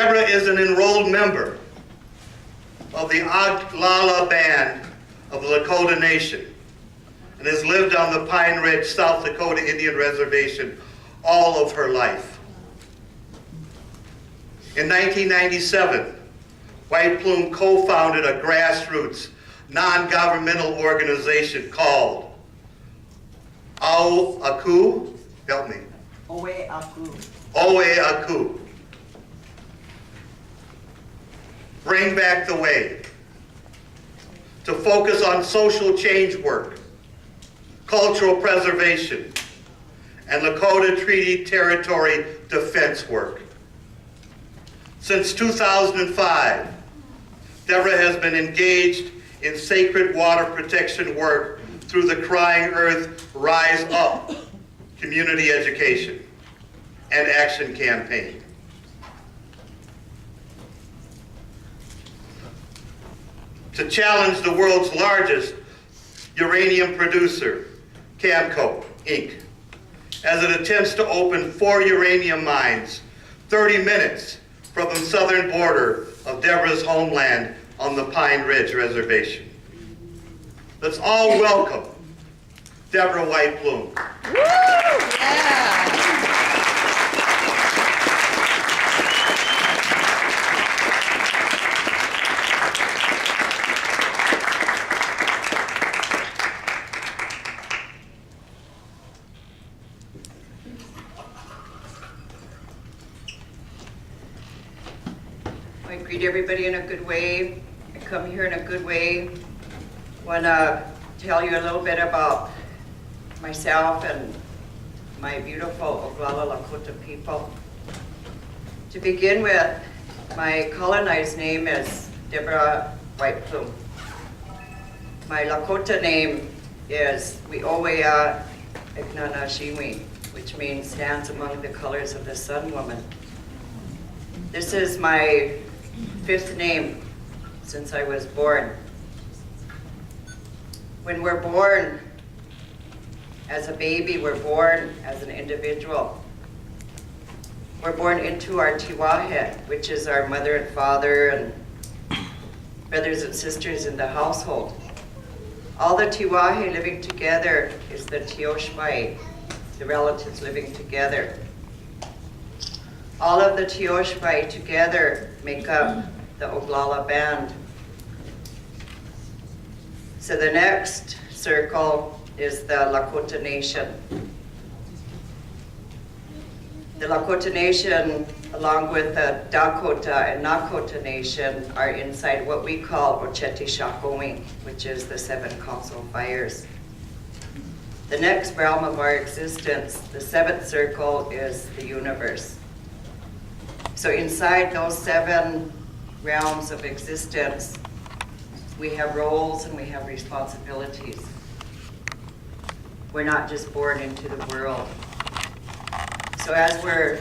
Debra is an enrolled member of the Oglala Band of the Lakota Nation and has lived on the Pine Ridge, South Dakota Indian Reservation all of her life. In 1997, White Plume co-founded a grassroots, non-governmental organization called Aku, help me. Owe Aku. Owe Aku. Bring Back the Way, to focus on social change work, cultural preservation, and Lakota Treaty Territory defense work. Since 2005, Debra has been engaged in sacred water protection work through the Crying Earth Rise Up community education and action campaign. To challenge the world's largest uranium producer, Camco, Inc., as it attempts to open 4 uranium mines 30 minutes from the southern border of Debra's homeland on the Pine Ridge Reservation. Let's all welcome Debra White Plume. Woo! Yeah. I greet everybody in a good way. I come here in a good way. Want to tell you a little bit about myself and my beautiful Oglala Lakota people. To begin with, my colonized name is Debra White Plume. My Lakota name is Wiowea Ignanashiwi, which means stands among the colors of the sun woman. This is my 5th name since I was born. When we're born as a baby, we're born as an individual. We're born into our tiwahe, which is our mother and father and brothers and sisters in the household. All the tiwahe living together is the tioshpai, the relatives living together. All of the tioshpai together make up the Oglala Band. So the next circle is the Lakota Nation. The Lakota Nation, along with the Dakota and Nakota Nation, are inside what we call Ocheti Shakowing, which is the 7 council fires. The next realm of our existence, the 7th circle, is the universe. So inside those 7 realms of existence, we have roles and we have responsibilities. We're not just born into the world. So as we're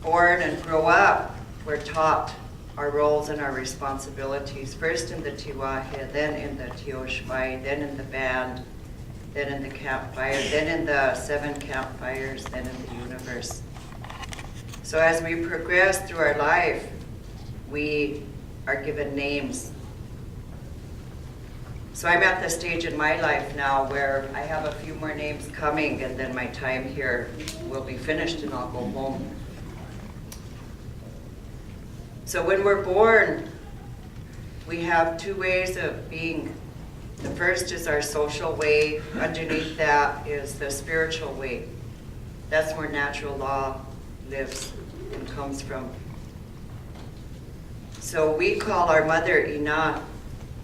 born and grow up, we're taught our roles and our responsibilities, first in the tiwahe, then in the tioshpai, then in the band, then in the campfire, then in the 7 campfires, then in the universe. So as we progress through our life, we are given names. So I'm at the stage in my life now where I have a few more names coming and then my time here will be finished and I'll go home. So when we're born, we have 2 ways of being. The first is our social way. Underneath that is the spiritual way. That's where natural law lives and comes from. So we call our mother Ina,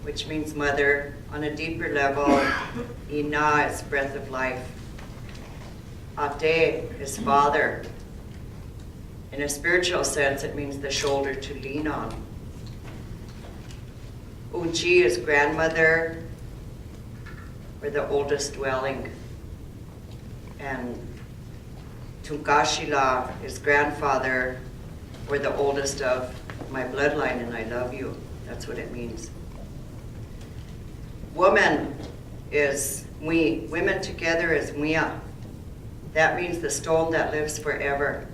which means mother. On a deeper level, Ina is breath of life. Ate is father. In a spiritual sense, it means the shoulder to lean on. Unchi is grandmother, or the oldest dwelling. And Tunkashila is grandfather, or the oldest of my bloodline, and I love you. That's what it means. Woman is we. Women together is Mia. That means the stone that lives forever.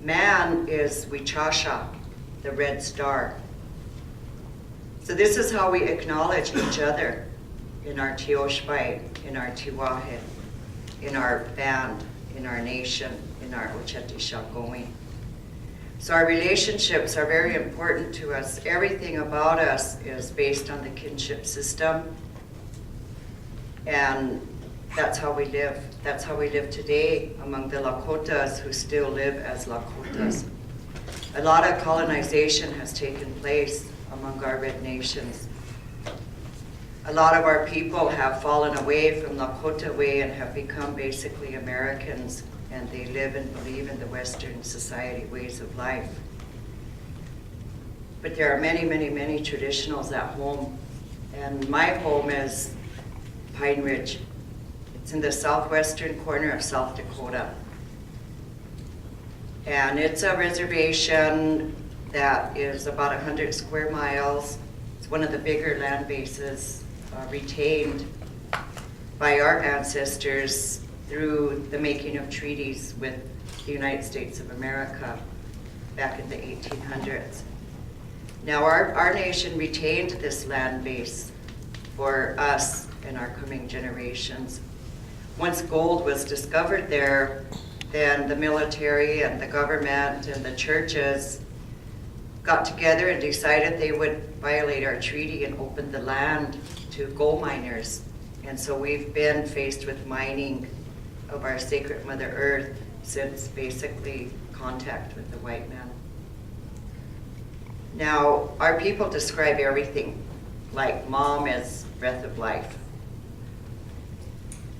Man is Wichasha, the red star. So this is how we acknowledge each other in our Tioshbai, in our Tiwahe, in our band, in our nation, in our Ocheti Shagomi. So our relationships are very important to us. Everything about us is based on the kinship system. And that's how we live. That's how we live today among the Lakotas who still live as Lakotas. A lot of colonization has taken place among our red nations. A lot of our people have fallen away from Lakota way and have become basically Americans, and they live and believe in the Western society ways of life. But there are many, many, many traditionals at home, and my home is Pine Ridge. It's in the southwestern corner of South Dakota. And it's a reservation that is about 100 square miles. It's one of the bigger land bases retained by our ancestors through the making of treaties with the United States of America back in the 1800s. Now our nation retained this land base for us and our coming generations. Once gold was discovered there, then the military and the government and the churches got together and decided they would violate our treaty and open the land to gold miners. And so we've been faced with mining of our sacred Mother Earth since basically contact with the white man. Now, our people describe everything, like mom is breath of life.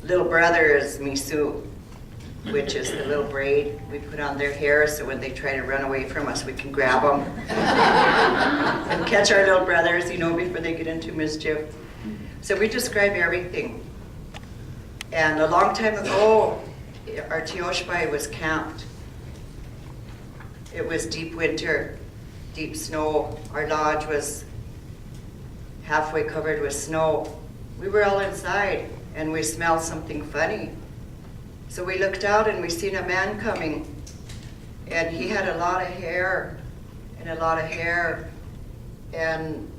Little brother is misu, which is the little braid we put on their hair so when they try to run away from us, we can grab them and catch our little brothers, before they get into mischief. So we describe everything. And a long time ago, our Tioshbai was camped. It was deep winter, deep snow. Our lodge was halfway covered with snow. We were all inside, and we smelled something funny. So we looked out and we seen a man coming, and he had a lot of hair, and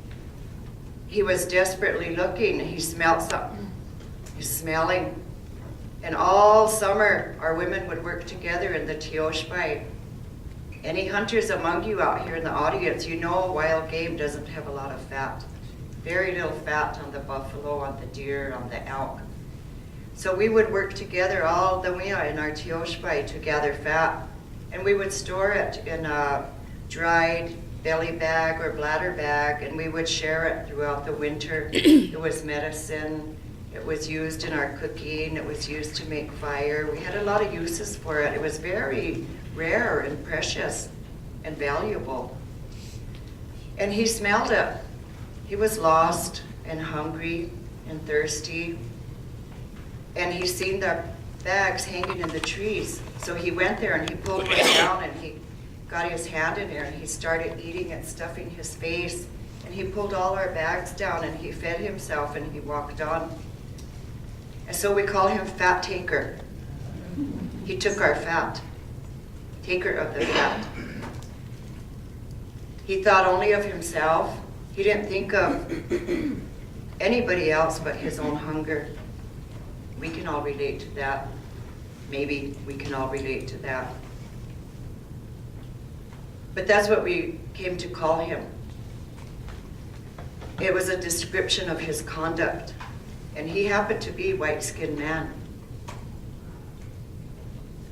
he was desperately looking. He smelled something. He's smelling. And all summer, our women would work together in the Tioshbai. Any hunters among you out here in the audience, wild game doesn't have a lot of fat. Very little fat on the buffalo, on the deer, on the elk. So we would work together all the way in our Tioshbai to gather fat. And we would store it in a dried belly bag or bladder bag, and we would share it throughout the winter. It was medicine. It was used in our cooking. It was used to make fire. We had a lot of uses for it. It was very rare and precious and valuable. And he smelled it. He was lost and hungry and thirsty. And he seen the bags hanging in the trees. So he went there and he pulled one down and he got his hand in there and he started eating it, stuffing his face. And he pulled all our bags down and he fed himself and he walked on. And so we call him Fat Taker. He took our fat, taker of the fat. He thought only of himself. He didn't think of anybody else but his own hunger. We can all relate to that. Maybe we can all relate to that. But that's what we came to call him. It was a description of his conduct. And he happened to be a white-skinned man.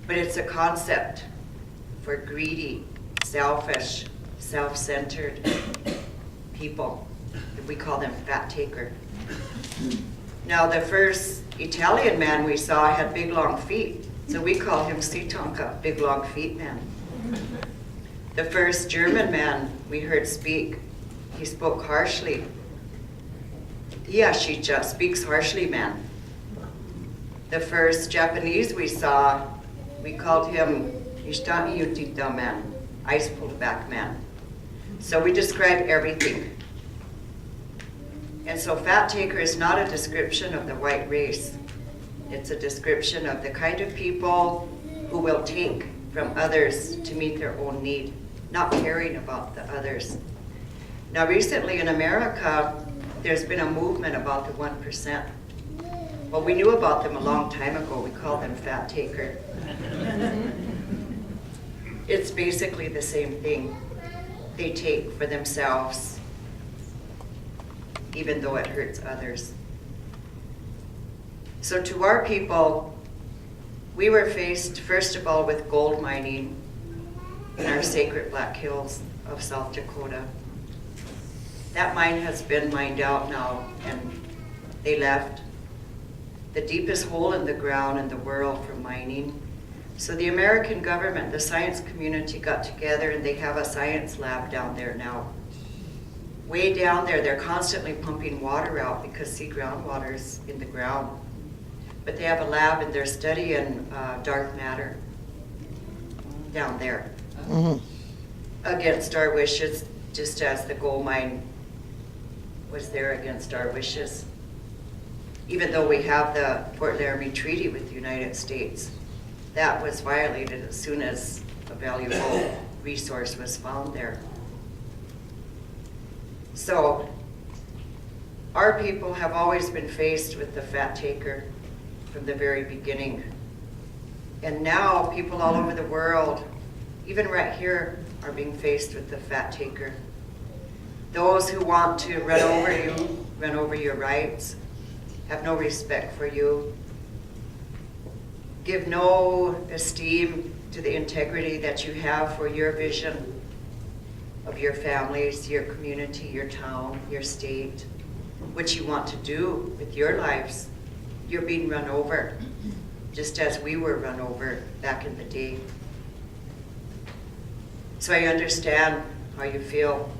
But it's a concept for greedy, selfish, self-centered people. We call them fat taker. Now the first Italian man we saw had big long feet, so we call him Sitonka, big long feet man. The first German man we heard speak, he spoke harshly. Yashicha, speaks harshly man. The first Japanese we saw, we called him Ishtani Yutita man, ice pulled back man. So we describe everything. And so fat taker is not a description of the white race. It's a description of the kind of people who will take from others to meet their own need, not caring about the others. Now recently in America, there's been a movement about the 1%. Well, we knew about them a long time ago. We call them fat taker. It's basically the same thing. They take for themselves, even though it hurts others. So to our people, we were faced, first of all, with gold mining in our sacred Black Hills of South Dakota. That mine has been mined out now, and they left. The deepest hole in the ground in the world for mining. So the American government, the science community got together and they have a science lab down there now. Way down there, they're constantly pumping water out because see, groundwater's in the ground. But they have a lab and they're studying dark matter down there. Against our wishes, just as the gold mine was there against our wishes. Even though we have the Port Laramie Treaty with the United States, that was violated as soon as a valuable resource was found there. So, our people have always been faced with the fat taker from the very beginning. And now people all over the world, even right here, are being faced with the fat taker. Those who want to run over you, run over your rights, have no respect for you, give no esteem to the integrity that you have for your vision of your families, your community, your town, your state, what you want to do with your lives. You're being run over, just as we were run over back in the day. So I understand how you feel.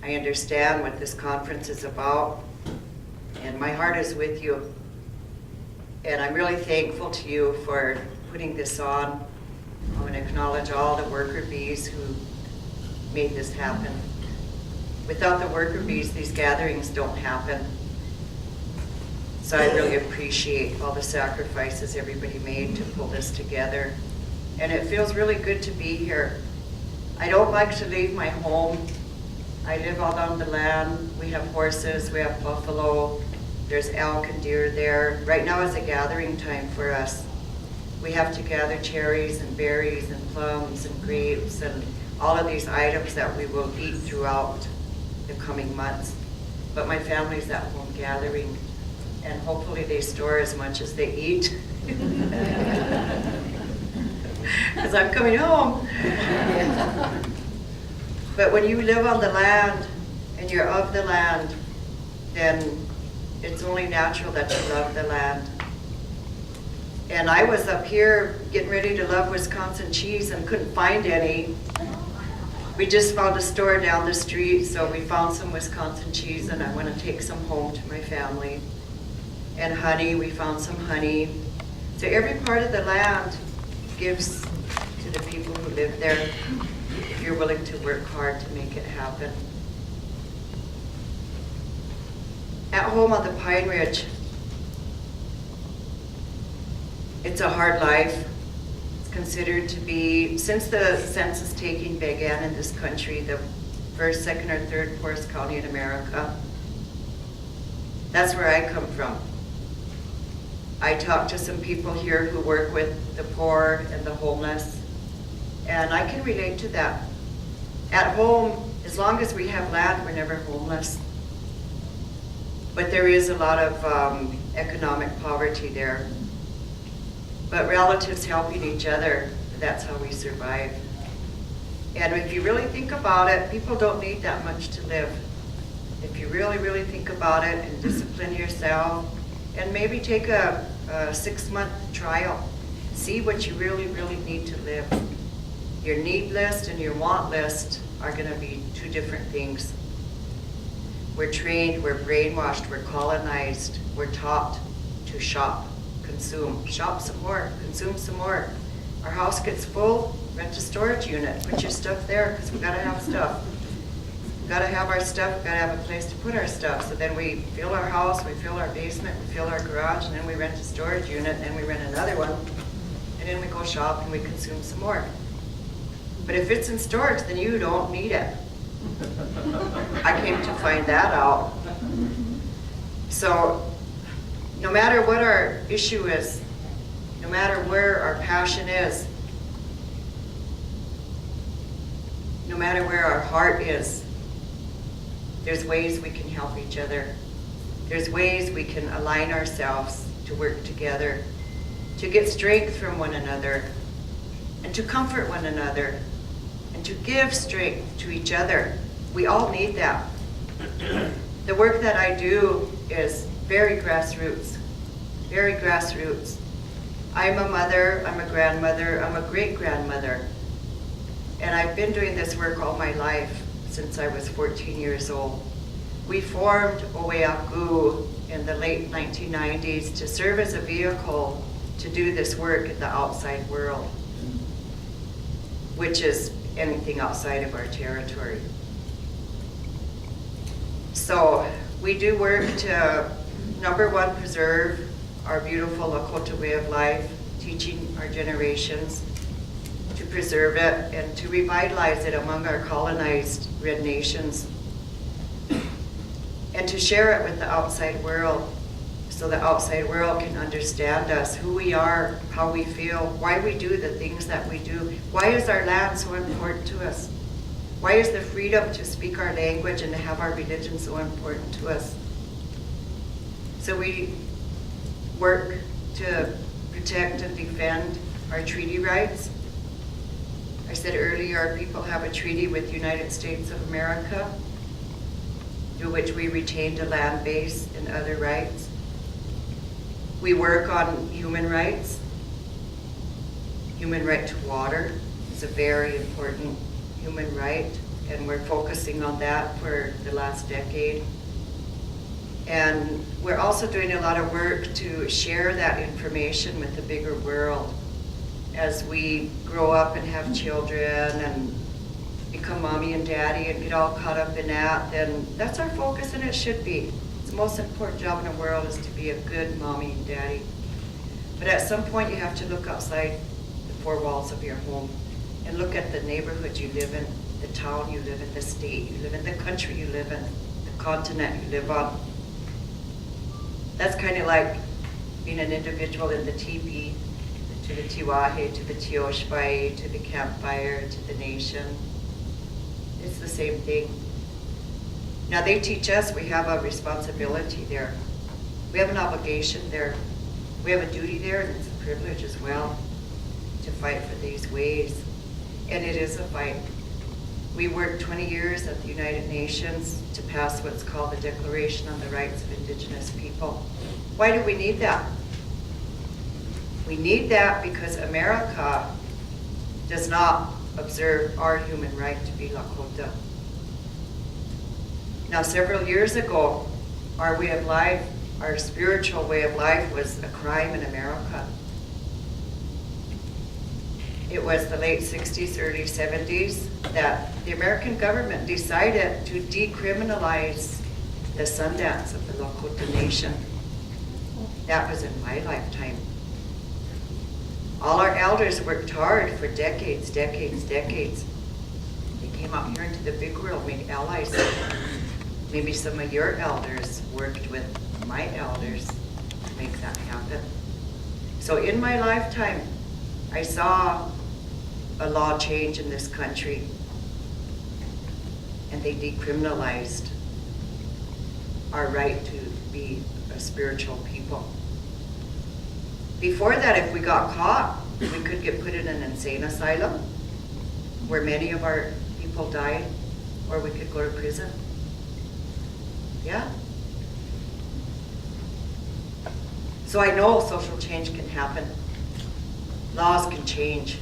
I understand what this conference is about, and my heart is with you. And I'm really thankful to you for putting this on. I want to acknowledge all the worker bees who made this happen. Without the worker bees, these gatherings don't happen. So I really appreciate all the sacrifices everybody made to pull this together. And it feels really good to be here. I don't like to leave my home. I live out on the land. We have horses, we have buffalo, there's elk and deer there. Right now is a gathering time for us. We have to gather cherries and berries and plums and grapes and all of these items that we will eat throughout the coming months. But my family's at home gathering, and hopefully they store as much as they eat. Because I'm coming home. But when you live on the land and you're of the land, then it's only natural that you love the land. And I was up here getting ready to love Wisconsin cheese and couldn't find any. We just found a store down the street, so we found some Wisconsin cheese, and I want to take some home to my family. And honey, we found some honey. So every part of the land gives to the people who live there, if you're willing to work hard to make it happen. At home on the Pine Ridge, it's a hard life. It's considered to be, since the census taking began in this country, the first, second, or third poorest county in America. That's where I come from. I talk to some people here who work with the poor and the homeless, and I can relate to that. At home, as long as we have land, we're never homeless. But there is a lot of economic poverty there. But relatives helping each other, that's how we survive. And if you really think about it, people don't need that much to live. If you really, really think about it and discipline yourself, and maybe take a 6-month trial, see what you really, really need to live. Your need list and your want list are going to be two different things. We're trained, we're brainwashed, we're colonized, we're taught to shop, consume. Shop some more, consume some more. Our house gets full, rent a storage unit, put your stuff there, because we gotta have stuff. We gotta have our stuff, we gotta have a place to put our stuff. So then we fill our house, we fill our basement, we fill our garage, and then we rent a storage unit, and then we rent another one, and then we go shop and we consume some more. But if it's in storage, then you don't need it. I came to find that out. So no matter what our issue is, no matter where our passion is, no matter where our heart is, there's ways we can help each other. There's ways we can align ourselves to work together, to get strength from one another, and to comfort one another, and to give strength to each other. We all need that. The work that I do is very grassroots, very grassroots. I'm a mother, I'm a grandmother, I'm a great-grandmother. And I've been doing this work all my life, since I was 14 years old. We formed Oweaku in the late 1990s to serve as a vehicle to do this work in the outside world, which is anything outside of our territory. So we do work to, number one, preserve our beautiful Lakota way of life, teaching our generations to preserve it and to revitalize it among our colonized Red Nations, and to share it with the outside world so the outside world can understand us, who we are, how we feel, why we do the things that we do. Why is our land so important to us? Why is the freedom to speak our language and to have our religion so important to us? So we work to protect and defend our treaty rights. I said earlier, our people have a treaty with the United States of America, through which we retained a land base and other rights. We work on human rights. Human right to water is a very important human right, and we're focusing on that for the last decade. And we're also doing a lot of work to share that information with the bigger world. As we grow up and have children and become mommy and daddy and get all caught up in that, then that's our focus, and it should be. It's the most important job in the world is to be a good mommy and daddy. But at some point you have to look outside the four walls of your home and look at the neighborhood you live in, the town you live in, the state you live in, the country you live in, the continent you live on. That's kind of like being an individual in the teepee, to the tiwahe, to the tioshpai, to the campfire, to the nation. It's the same thing. Now they teach us we have a responsibility there. We have an obligation there. We have a duty there, and it's a privilege as well to fight for these ways. And it is a fight. We worked 20 years at the United Nations to pass what's called the Declaration on the Rights of Indigenous People. Why do we need that? We need that because America does not observe our human right to be Lakota. Now, several years ago, our way of life, our spiritual way of life was a crime in America. It was the late 60s, early 70s that the American government decided to decriminalize the Sundance of the Lakota Nation. That was in my lifetime. All our elders worked hard for decades, decades, decades. They came out here into the big world, made allies. Maybe some of your elders worked with my elders to make that happen. So in my lifetime, I saw a law change in this country, and they decriminalized our right to be a spiritual people. Before that, if we got caught, we could get put in an insane asylum, where many of our people died, or we could go to prison. Yeah? So I know social change can happen. Laws can change.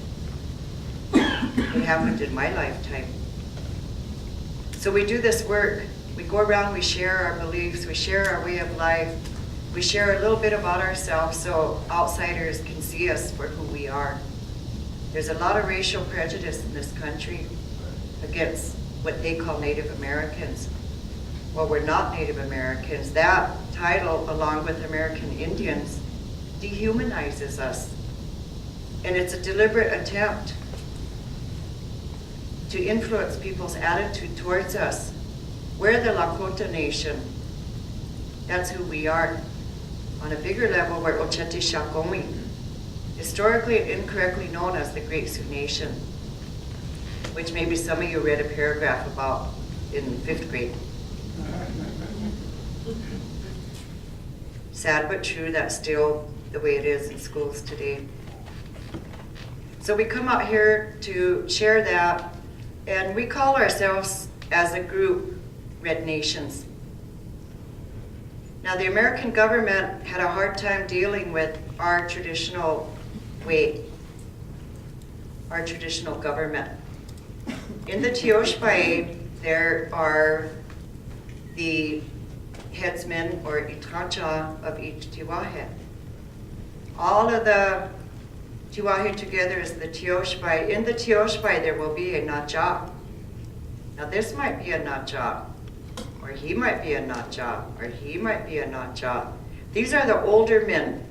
It happened in my lifetime. So we do this work. We go around, we share our beliefs, we share our way of life, we share a little bit about ourselves so outsiders can see us for who we are. There's a lot of racial prejudice in this country against what they call Native Americans. Well, we're not Native Americans. That title, along with American Indians, dehumanizes us. And it's a deliberate attempt to influence people's attitude towards us. We're the Lakota Nation. That's who we are. On a bigger level, we're Ochete Shakomi, historically and incorrectly known as the Great Sioux Nation, which maybe some of you read a paragraph about in 5th grade. Sad but true, that's still the way it is in schools today. So we come out here to share that, and we call ourselves as a group Red Nations. Now the American government had a hard time dealing with our traditional way, our traditional government. In the Tioshpai, there are the headsmen or itacha of each tiwahe. All of the tiwahe together is the Tioshpai. In the Tioshpai, there will be a naja. Now this might be a naja, or he might be a naja, or he might be a naja. These are the older men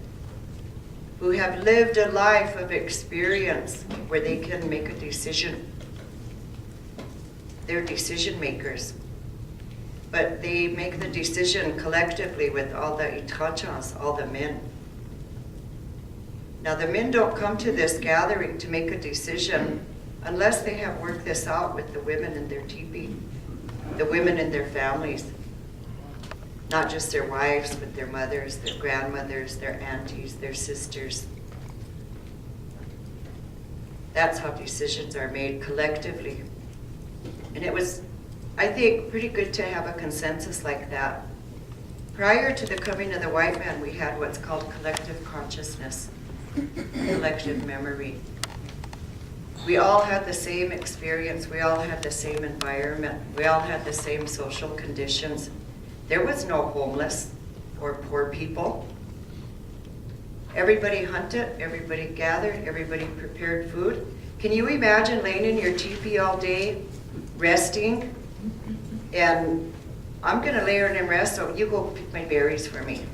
who have lived a life of experience where they can make a decision. They're decision makers. But they make the decision collectively with all the itachas, all the men. Now the men don't come to this gathering to make a decision unless they have worked this out with the women in their teepee, the women in their families. Not just their wives, but their mothers, their grandmothers, their aunties, their sisters. That's how decisions are made collectively. And it was, I think, pretty good to have a consensus like that. Prior to the coming of the white man, we had what's called collective consciousness, collective memory. We all had the same experience, we all had the same environment, we all had the same social conditions. There was no homeless or poor people. Everybody hunted, everybody gathered, everybody prepared food. Can you imagine laying in your teepee all day, resting, and I'm gonna lay here and rest, so you go pick my berries for me.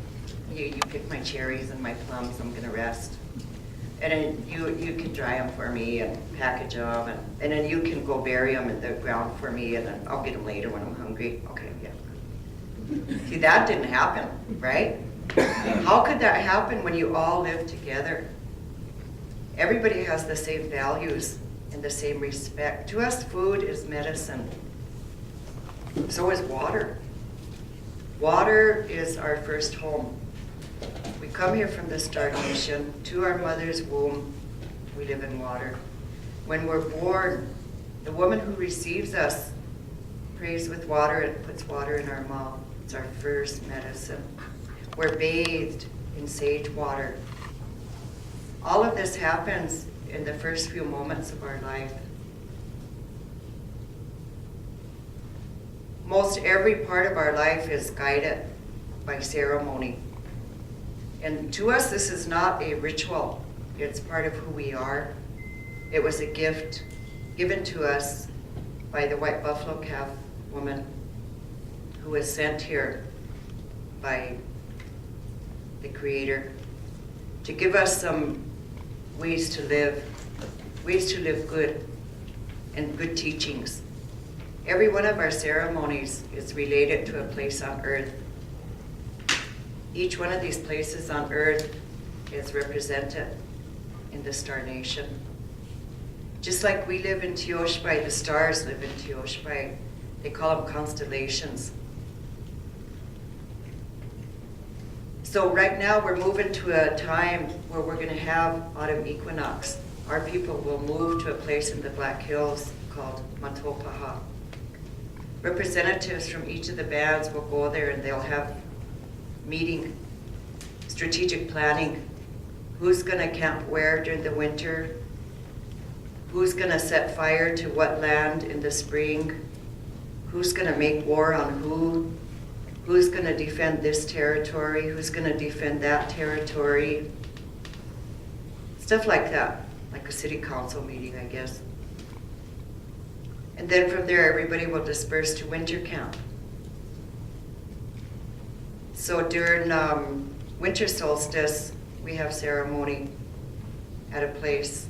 You pick my cherries and my plums, I'm gonna rest. And then you can dry them for me and package them, and then you can go bury them in the ground for me, and then I'll get them later when I'm hungry. Okay, yeah. See, that didn't happen, right? How could that happen when you all live together? Everybody has the same values and the same respect. To us, food is medicine. So is water. Water is our first home. We come here from the Star Nation to our mother's womb. We live in water. When we're born, the woman who receives us prays with water and puts water in our mouth. It's our first medicine. We're bathed in sage water. All of this happens in the first few moments of our life. Most every part of our life is guided by ceremony. And to us, this is not a ritual. It's part of who we are. It was a gift given to us by the white buffalo calf woman who was sent here by the Creator to give us some ways to live good, and good teachings. Every one of our ceremonies is related to a place on earth. Each one of these places on earth is represented in the Star Nation. Just like we live in Tioshpai, the stars live in Tioshpai. They call them constellations. So right now we're moving to a time where we're going to have autumn equinox. Our people will move to a place in the Black Hills called Matopaha. Representatives from each of the bands will go there and they'll have meeting, strategic planning. Who's going to camp where during the winter? Who's going to set fire to what land in the spring? Who's going to make war on who? Who's going to defend this territory? Who's going to defend that territory? Stuff like that, like a city council meeting, I guess. And then from there, everybody will disperse to winter camp. So during winter solstice, we have ceremony at a place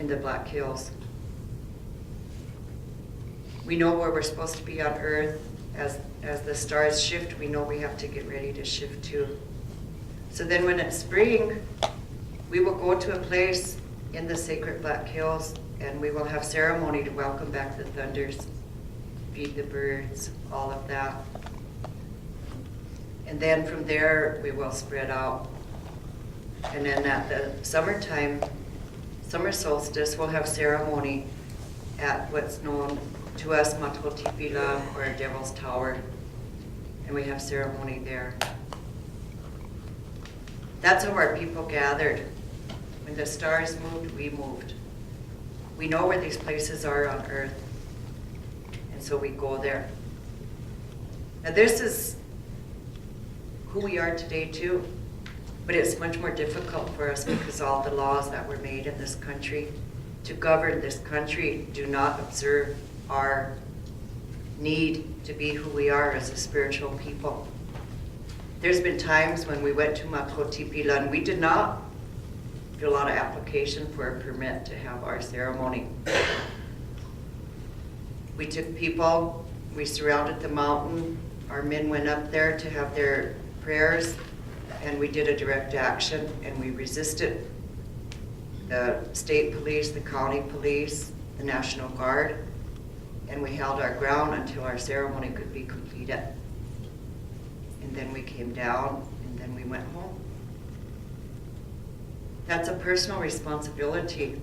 in the Black Hills. We know where we're supposed to be on Earth. As the stars shift, we know we have to get ready to shift too. So then when it's spring, we will go to a place in the sacred Black Hills and we will have ceremony to welcome back the thunders, feed the birds, all of that. And then from there, we will spread out. And then at the summertime, summer solstice, we'll have ceremony at what's known to us, Matotipila, or Devil's Tower. And we have ceremony there. That's how our people gathered. When the stars moved, we moved. We know where these places are on Earth. And so we go there. Now this is who we are today too. But it's much more difficult for us because all the laws that were made in this country to govern this country do not observe our need to be who we are as a spiritual people. There's been times when we went to Matotipila and we did not fill out an application for a permit to have our ceremony. We took people, we surrounded the mountain, our men went up there to have their prayers, and we did a direct action and we resisted the state police, the county police, the National Guard, and we held our ground until our ceremony could be completed. And then we came down and then we went home. That's a personal responsibility.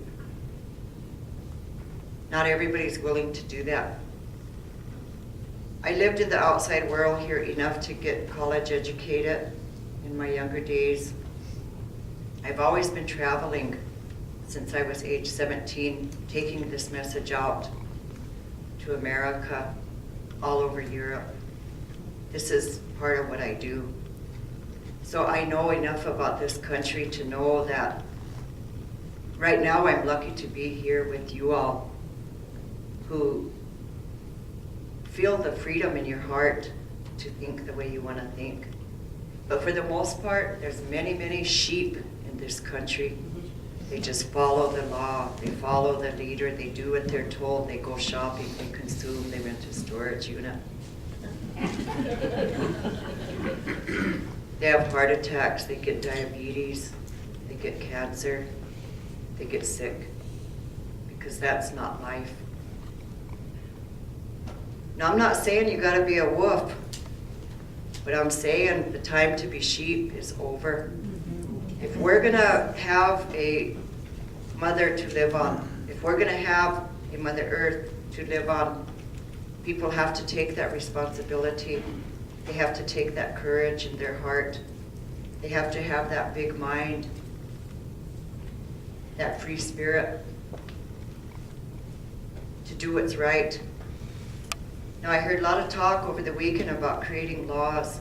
Not everybody's willing to do that. I lived in the outside world here enough to get college educated in my younger days. I've always been traveling since I was age 17, taking this message out to America, all over Europe. This is part of what I do. So I know enough about this country to know that right now I'm lucky to be here with you all who feel the freedom in your heart to think the way you want to think. But for the most part, there's many, many sheep in this country. They just follow the law, they follow the leader, they do what they're told, they go shopping, they consume, they rent a storage unit. They have heart attacks, they get diabetes, they get cancer, they get sick, because that's not life. Now, I'm not saying you gotta be a wolf, but I'm saying the time to be sheep is over. If we're gonna have a mother to live on, if we're gonna have a Mother Earth to live on, people have to take that responsibility. They have to take that courage in their heart. They have to have that big mind, that free spirit to do what's right. Now, I heard a lot of talk over the weekend about creating laws.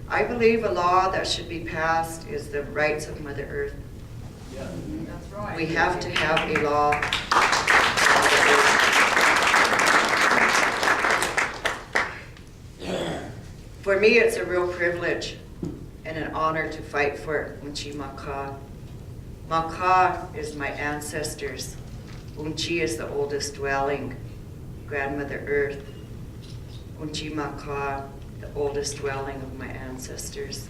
I believe a law that should be passed is the rights of Mother Earth. Yeah. That's right. We have to have a law. For me, it's a real privilege and an honor to fight for Unchi Maka. Maka is my ancestors. Unchi is the oldest dwelling, Grandmother Earth. Unchi Maka, the oldest dwelling of my ancestors.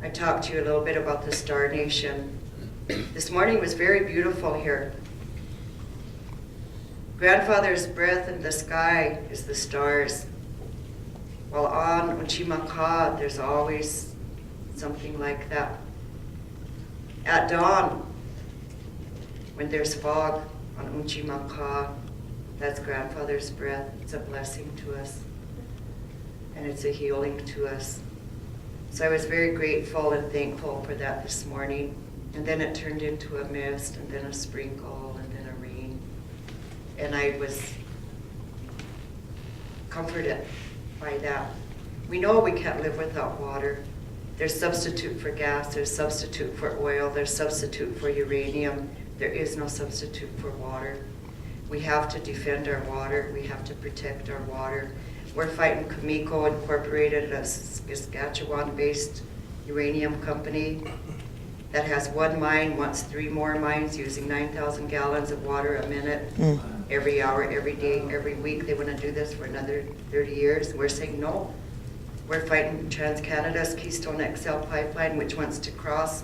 I talked to you a little bit about the Star Nation. This morning was very beautiful here. Grandfather's breath in the sky is the stars. While on Unchi Maka, there's always something like that. At dawn, when there's fog on Unchi Maka, that's Grandfather's breath. It's a blessing to us, and it's a healing to us. So I was very grateful and thankful for that this morning. And then it turned into a mist, and then a sprinkle, and then a rain. And I was comforted by that. We know we can't live without water. There's substitute for gas, there's substitute for oil, there's substitute for uranium. There is no substitute for water. We have to defend our water, we have to protect our water. We're fighting Cameco Incorporated, a Saskatchewan-based uranium company that has one mine, wants 3 more mines using 9,000 gallons of water a minute. every hour, every day, every week. They want to do this for another 30 years. We're saying no. We're fighting TransCanada's Keystone XL pipeline, which wants to cross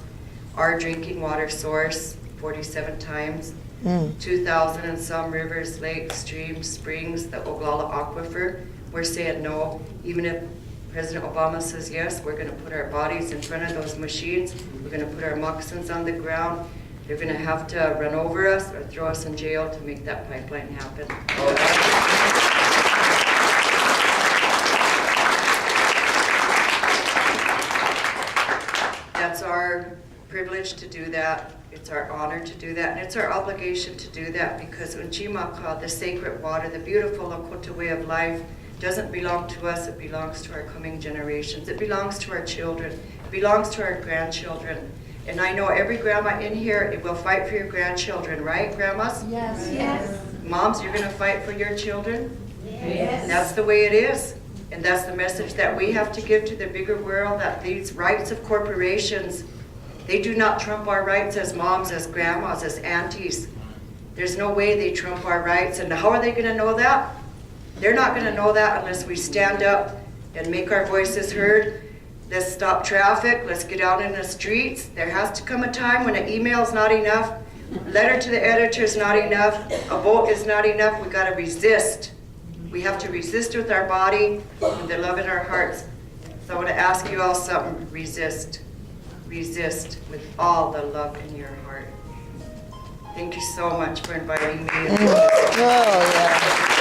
our drinking water source 47 times, 2,000 and some rivers, lakes, streams, springs, the Oglala Aquifer. We're saying no. Even if President Obama says yes, we're going to put our bodies in front of those machines. We're going to put our moccasins on the ground. They're going to have to run over us or throw us in jail to make that pipeline happen. That's our privilege to do that. It's our honor to do that, and it's our obligation to do that because Unchimaka, the sacred water, the beautiful Lakota way of life, doesn't belong to us. It belongs to our coming generations. It belongs to our children. It belongs to our grandchildren. And I know every grandma in here, it will fight for your grandchildren, right, grandmas? Yes. Yes. Moms, you're going to fight for your children? Yes. That's the way it is. And that's the message that we have to give to the bigger world, that these rights of corporations, they do not trump our rights as moms, as grandmas, as aunties. There's no way they trump our rights. And how are they going to know that? They're not going to know that unless we stand up and make our voices heard. Let's stop traffic. Let's get out in the streets. There has to come a time when an email is not enough, a letter to the editor is not enough, a vote is not enough. We got to resist. We have to resist with our body and the love in our hearts. So I want to ask you all something. Resist. Resist with all the love in your heart. Thank you so much for inviting me. Oh, yeah.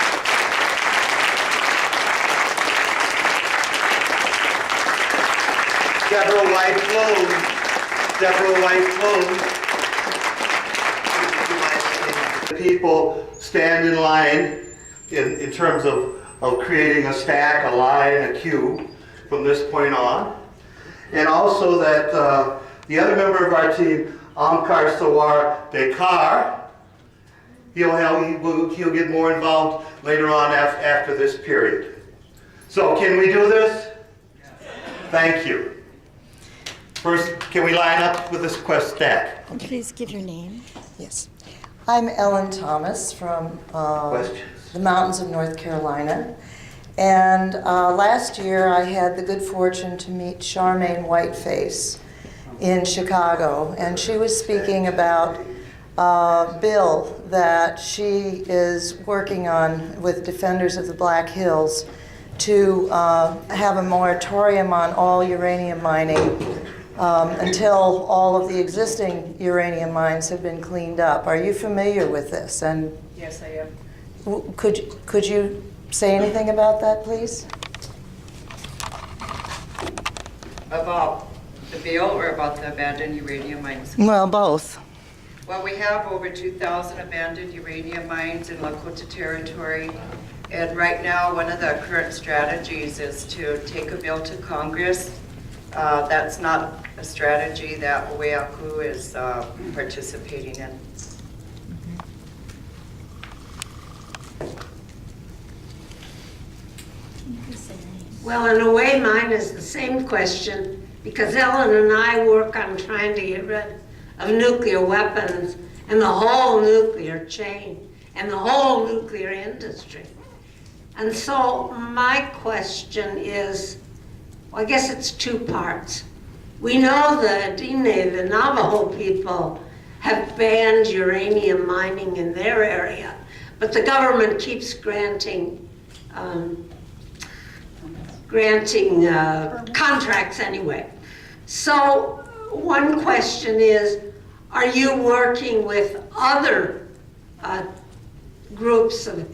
Debra White Plume. Debra White Plume. People stand in line in terms of creating a stack, a line, a queue from this point on. And also that the other member of our team, Amkar Sawar Dekar, he'll get more involved later on after this period. So can we do this? Thank you. First, can we line up with this quest stack? Please give your name. Yes. I'm Ellen Thomas from the mountains of North Carolina. And last year I had the good fortune to meet Charmaine Whiteface in Chicago. And she was speaking about a bill that she is working on with Defenders of the Black Hills to have a moratorium on all uranium mining until all of the existing uranium mines have been cleaned up. Are you familiar with this? And Yes, I am. could you say anything about that, please? About the bill or about the abandoned uranium mines? Well, both. Well, we have over 2,000 abandoned uranium mines in Lakota territory. And right now, one of the current strategies is to take a bill to Congress. That's not a strategy that Oeaku is participating in. Well, in a way, mine is the same question because Ellen and I work on trying to get rid of nuclear weapons and the whole nuclear chain and the whole nuclear industry. And so my question is, well, I guess it's two parts. We know the Dine, the Navajo people, have banned uranium mining in their area, but the government keeps granting contracts anyway. So one question is, are you working with other groups of,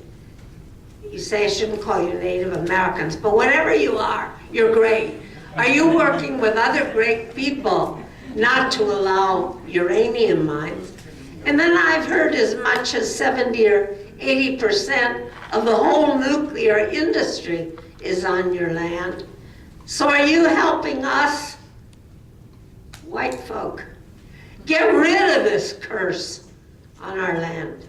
you say I shouldn't call you Native Americans, but whatever you are, you're great. Are you working with other great people not to allow uranium mines? And then I've heard as much as 70 or 80% of the whole nuclear industry is on your land. So are you helping us, white folk, get rid of this curse on our land?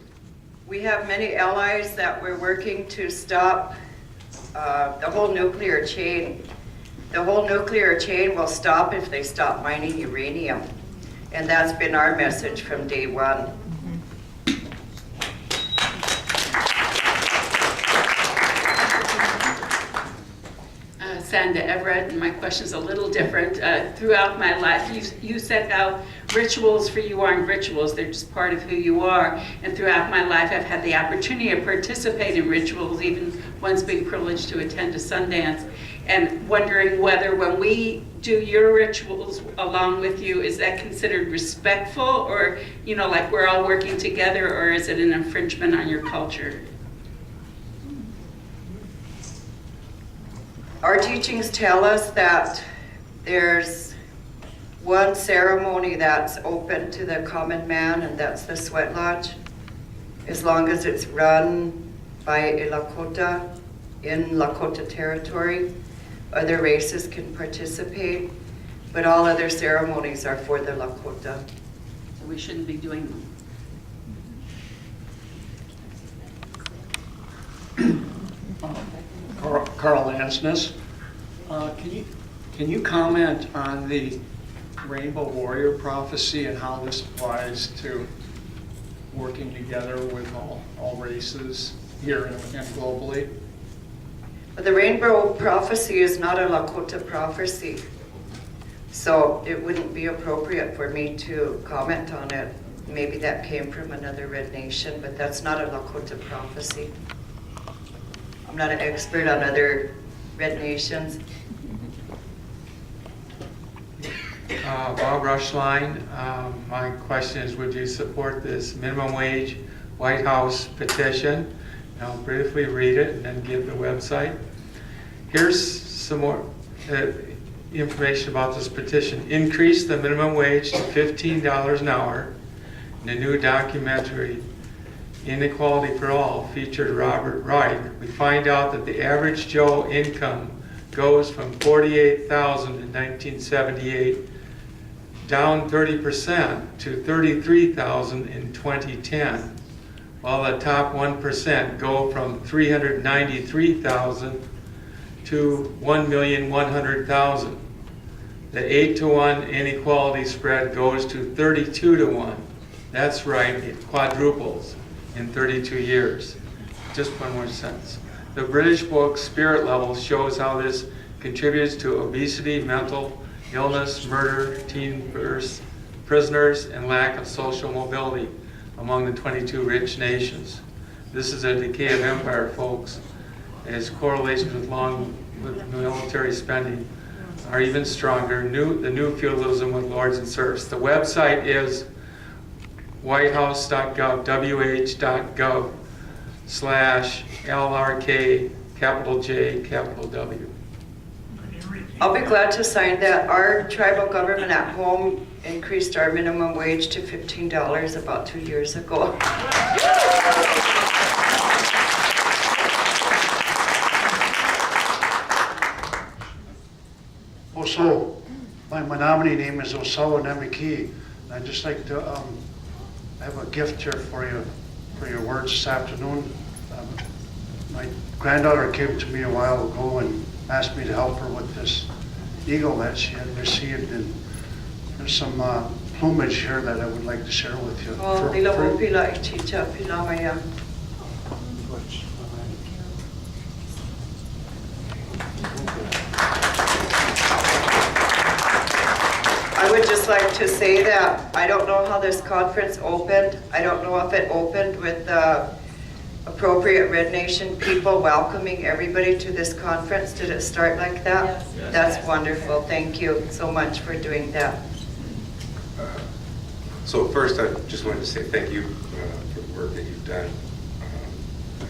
We have many allies that we're working to stop the whole nuclear chain. The whole nuclear chain will stop if they stop mining uranium. And that's been our message from day one. Sanda Everett, and my question's a little different. Throughout my life, you said how rituals for you aren't rituals, they're just part of who you are. And throughout my life, I've had the opportunity to participate in rituals, even once being privileged to attend a Sundance, and wondering whether when we do your rituals along with you, is that considered respectful, or, you know, like we're all working together, or is it an infringement on your culture? Our teachings tell us that there's one ceremony that's open to the common man, and that's the sweat lodge. As long as it's run by a Lakota in Lakota territory, other races can participate, but all other ceremonies are for the Lakota. So we shouldn't be doing them. Carl Ansness. Can you comment on the Rainbow Warrior prophecy and how this applies to working together with all races here and globally? But the Rainbow prophecy is not a Lakota prophecy, so it wouldn't be appropriate for me to comment on it. Maybe that came from another Red Nation, but that's not a Lakota prophecy. I'm not an expert on other Red Nations. Bob Rushline, my question is, would you support this minimum wage White House petition? I'll briefly read it and then give the website. Here's some more information about this petition. Increase the minimum wage to $15 an hour. In the new documentary, Inequality for All, featured Robert Wright, we find out that the average Joe income goes from $48,000 in 1978 down 30% to $33,000 in 2010, while the top 1% go from $393,000 to $1,100,000. The 8-to-1 inequality spread goes to 32-to-1. That's right, it quadruples in 32 years. Just one more sentence. The British book Spirit Level shows how this contributes to obesity, mental illness, murder, teen prisoners, and lack of social mobility among the 22 rich nations. This is a decay of empire, folks, as correlations with military spending are even stronger. The new feudalism with lords and serfs. The website is whitehouse.gov, wh.gov/LRK, capital J, capital W. I'll be glad to sign that. Our tribal government at home increased our minimum wage to $15 about 2 years ago. Also, my Menominee name is Osawa Nemiki. I'd just like to have a gift here for you, for your words this afternoon. My granddaughter came to me a while ago and asked me to help her with this eagle that she had received, and there's some plumage here that I would like to share with you. Oh, pila pila ichicha pila maya. I would just like to say that I don't know how this conference opened. I don't know if it opened with the appropriate Red Nation people welcoming everybody to this conference. Did it start like that? Yes. That's wonderful. Thank you so much for doing that. So first, I just wanted to say thank you for the work that you've done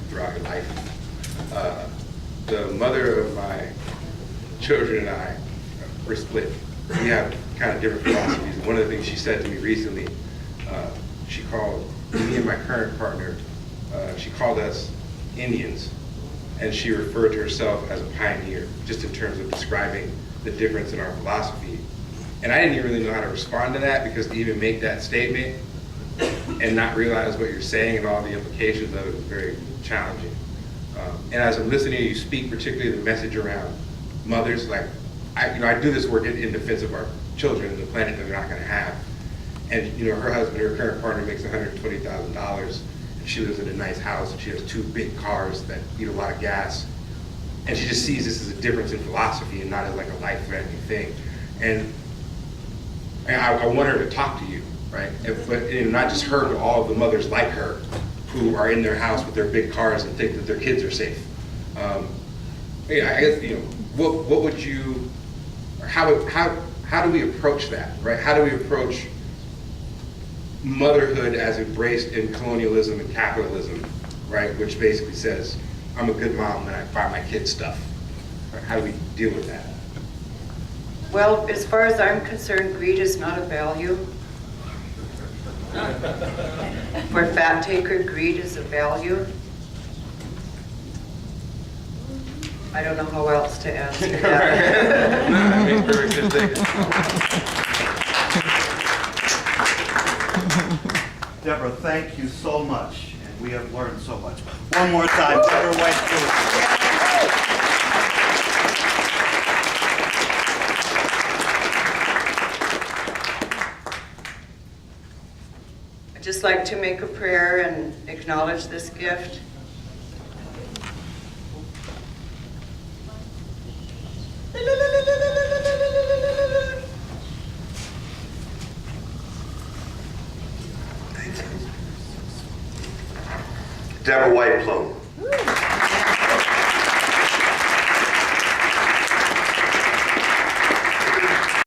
throughout your life. The mother of my children and I, we're split. We have kind of different philosophies. One of the things she said to me recently, she called me and my current partner, she called us Indians, and she referred to herself as a pioneer, just in terms of describing the difference in our philosophy. And I didn't even really know how to respond to that, because to even make that statement and not realize what you're saying and all the implications of it was very challenging. And as I'm listening to you speak, particularly the message around mothers, like, I do this work in defense of our children and the planet that they're not going to have. And her husband, her current partner, makes $120,000. She lives in a nice house, and she has 2 big cars that eat a lot of gas. And she just sees this as a difference in philosophy and not as like a life-threatening thing. And I want her to talk to you, right? But not just her, but all of the mothers like her who are in their house with their big cars and think that their kids are safe. I guess, what would you, or how do we approach that, right? How do we approach motherhood as embraced in colonialism and capitalism, right? Which basically says, I'm a good mom and I buy my kids stuff. Right? How do we deal with that? Well, as far as I'm concerned, greed is not a value. For Fat Taker, greed is a value. I don't know how else to answer that. That makes perfect sense. Deborah, thank you so much, and we have learned so much. One more time, Deborah White. I'd just like to make a prayer and acknowledge this gift. Deborah White Plume.